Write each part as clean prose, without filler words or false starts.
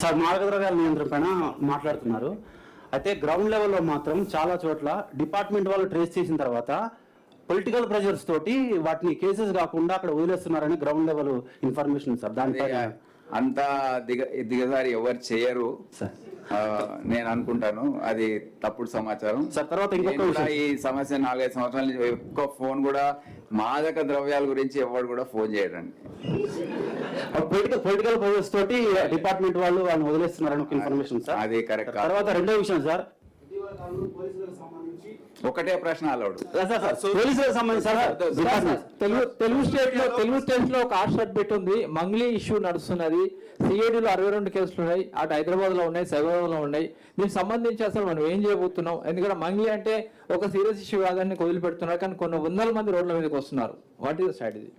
Sir మాదకద్రవ్యాల నియంత్రణ పైన మాట్లాడుతున్నారు. అయితే గ్రౌండ్ లెవెల్లో మాత్రం చాలా చోట్ల డిపార్ట్మెంట్ వాళ్ళు ట్రేస్ చేసిన తర్వాత పొలిటికల్ ప్రెషర్స్ తోటి వాటిని కేసెస్ కాకుండా అక్కడ వదిలేస్తున్నారని గ్రౌండ్ లెవెల్ ఇన్ఫర్మేషన్ సార్. దానిపైన అంతా దిగజారి ఎవరు చేయరు నేను అనుకుంటాను. అది తప్పుడు సమాచారం సార్. తర్వాత ఈ సమస్య 4-5 సంవత్సరాల నుంచి ఎక్కువ ఫోన్ కూడా మాదక ద్రవ్యాల గురించి ఎవరు కూడా ఫోన్ చేయడండి. పొలిటికల్ ప్రెషర్స్ తోటి డిపార్ట్మెంట్ వాళ్ళు వాళ్ళని వదిలేస్తున్నారని ఒక ఇన్ఫర్మేషన్ సార్. అది కరెక్ట్. తర్వాత రెండో విషయం సార్, ఒకటే ప్రశ్న అలౌడ్. పోలీసులకు సంబంధించి తెలుగు స్టేట్ లో ఒక ఆర్షట్ పెట్టి ఉంది. మంగ్లీ ఇష్యూ నడుస్తున్నది. సిఐడిలో 62 కేసులు ఉన్నాయి. అటు హైదరాబాద్ లో ఉన్నాయి, సైబరాబాద్ లో ఉన్నాయి. దీనికి సంబంధించి అసలు మనం ఏం చేయబోతున్నాం? ఎందుకంటే మంగ్లీ అంటే ఒక సీరియస్ ఇష్యూ కాదని వదిలిపెడుతున్నారు, కానీ కొన్ని వందల మంది రోడ్ల మీదకి వస్తున్నారు. What is the strategy?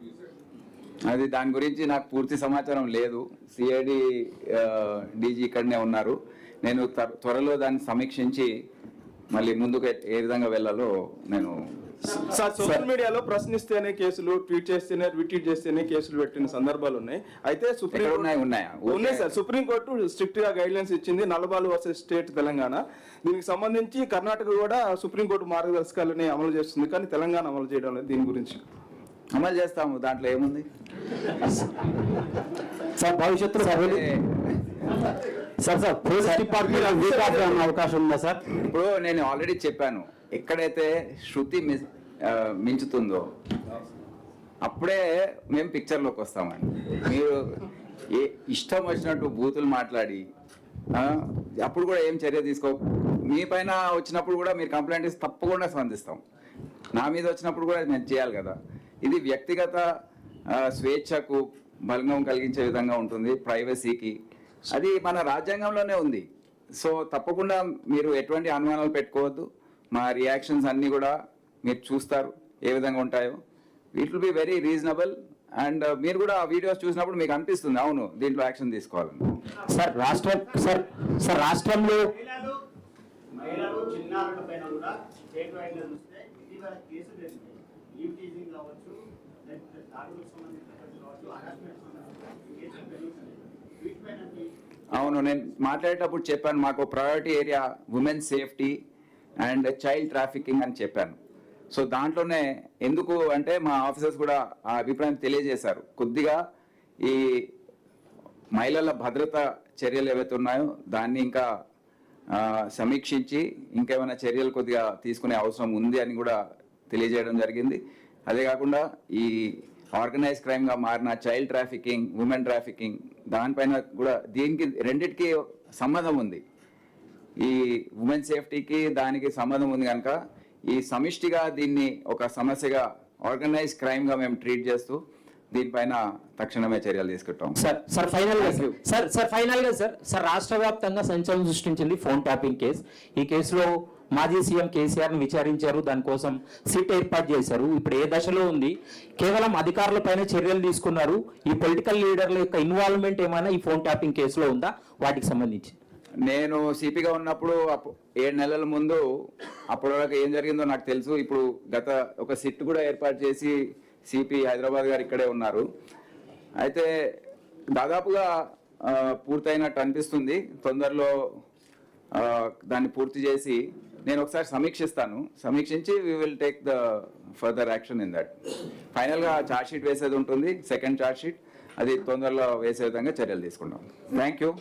అది దాని గురించి నాకు పూర్తి సమాచారం లేదు. సిఐడి డీజీ ఇక్కడనే ఉన్నారు. నేను త్వరలో దాన్ని సమీక్షించి మళ్ళీ ముందుకు ఏ విధంగా వెళ్ళాలో నేను సార్ సోషల్ మీడియాలో ప్రశ్నిస్తేనే కేసులు, ట్వీట్ చేస్తేనే రిట్వీట్ చేస్తేనే కేసులు పెట్టిన సందర్భాలు ఉన్నాయి. అయితే ఉన్నాయి సార్. సుప్రీంకోర్టు స్ట్రిక్ట్ గా గైడ్ లైన్స్ ఇచ్చింది. నల్లబాలు వర్సెస్ స్టేట్ తెలంగాణ. దీనికి సంబంధించి కర్ణాటక కూడా సుప్రీంకోర్టు మార్గదర్శకాలని అమలు చేస్తుంది, కానీ తెలంగాణ అమలు చేయడం లేదు. దీని గురించి అమలు చేస్తాము, దాంట్లో ఏముంది సార్? భవిష్యత్తులో అవకాశం ఉందా సార్? ఇప్పుడు నేను ఆల్రెడీ చెప్పాను, ఎక్కడైతే శృతి మించుతుందో అప్పుడే మేము పిక్చర్లోకి వస్తామండి. మీరు ఇష్టం వచ్చినట్టు బూతులు మాట్లాడి అప్పుడు కూడా ఏం చర్య తీసుకో. మీ పైన వచ్చినప్పుడు కూడా మీరు కంప్లైంట్ ఇస్తే తప్పకుండా స్పందిస్తాం. నా మీద వచ్చినప్పుడు కూడా నేను చేయాలి కదా. ఇది వ్యక్తిగత స్వేచ్ఛకు భంగం కలిగించే విధంగా ఉంటుంది, ప్రైవసీకి. అది మన రాజ్యాంగంలోనే ఉంది. సో తప్పకుండా మీరు ఎటువంటి అనుమానాలు పెట్టుకోవద్దు. మా రియాక్షన్స్ అన్నీ కూడా మీరు చూస్తారు ఏ విధంగా ఉంటాయో. It will be very reasonable. And మీరు కూడా ఆ వీడియోస్ చూసినప్పుడు మీకు అనిపిస్తుంది అవును దీంట్లో యాక్షన్ తీసుకోవాలని. సార్ రాష్ట్రంలో అవును, నేను మాట్లాడేటప్పుడు చెప్పాను మాకు priority area women safety and child trafficking అని చెప్పాను. సో దాంట్లోనే ఎందుకు అంటే మా ఆఫీసర్స్ కూడా ఆ అభిప్రాయం తెలియజేశారు. కొద్దిగా ఈ మహిళల భద్రత చర్యలు ఏవైతే ఉన్నాయో దాన్ని ఇంకా సమీక్షించి ఇంకేమైనా చర్యలు కొద్దిగా తీసుకునే అవసరం ఉంది అని కూడా తెలియజేయడం జరిగింది. అదే కాకుండా ఈ ఆర్గనైజ్ క్రైమ్గా మారిన చైల్డ్ ట్రాఫికింగ్, ఉమెన్ ట్రాఫికింగ్ దానిపైన కూడా దీనికి రెండిటికి సంబంధం ఉంది. ఈ ఉమెన్ సేఫ్టీకి దానికి సంబంధం ఉంది కనుక ఈ సమిష్టిగా దీన్ని ఒక సమస్యగా ఆర్గనైజ్ క్రైమ్గా మేము ట్రీట్ చేస్తూ దీనిపైన తక్షణమే చర్యలు తీసుకుంటాం. సార్ ఫైనల్ గా సార్ రాష్ట్ర వ్యాప్తంగా సంచలనం సృష్టించింది ఫోన్ ట్యాపింగ్ కేసు. ఈ కేసులో మాజీ సీఎం కేసీఆర్ ని విచారించారు, దానికోసం సిట్ ఏర్పాటు చేశారు. ఇప్పుడు ఏ దశలో ఉంది? కేవలం అధికారులపైన చర్యలు తీసుకున్నారు. ఈ పొలిటికల్ లీడర్ల యొక్క ఇన్వాల్వ్మెంట్ ఏమైనా ఈ ఫోన్ ట్యాపింగ్ కేసులో ఉందా? వాటికి సంబంధించి నేను సిపిగా ఉన్నప్పుడు 7 నెలల ముందు అప్పటి వరకు ఏం జరిగిందో నాకు తెలుసు. ఇప్పుడు గత ఒక సిట్ కూడా ఏర్పాటు చేసి సిపి హైదరాబాద్ గారు ఇక్కడే ఉన్నారు. అయితే దాదాపుగా పూర్తయినట్టు అనిపిస్తుంది. తొందరలో దాన్ని పూర్తి చేసి నేను ఒకసారి సమీక్షిస్తాను. సమీక్షించి we will take the further action in that. ఫైనల్గా ఛార్జ్ షీట్ వేసేది ఉంటుంది, సెకండ్ ఛార్జ్ షీట్. అది తొందరలో వేసే విధంగా చర్యలు తీసుకుంటాం. Thank you.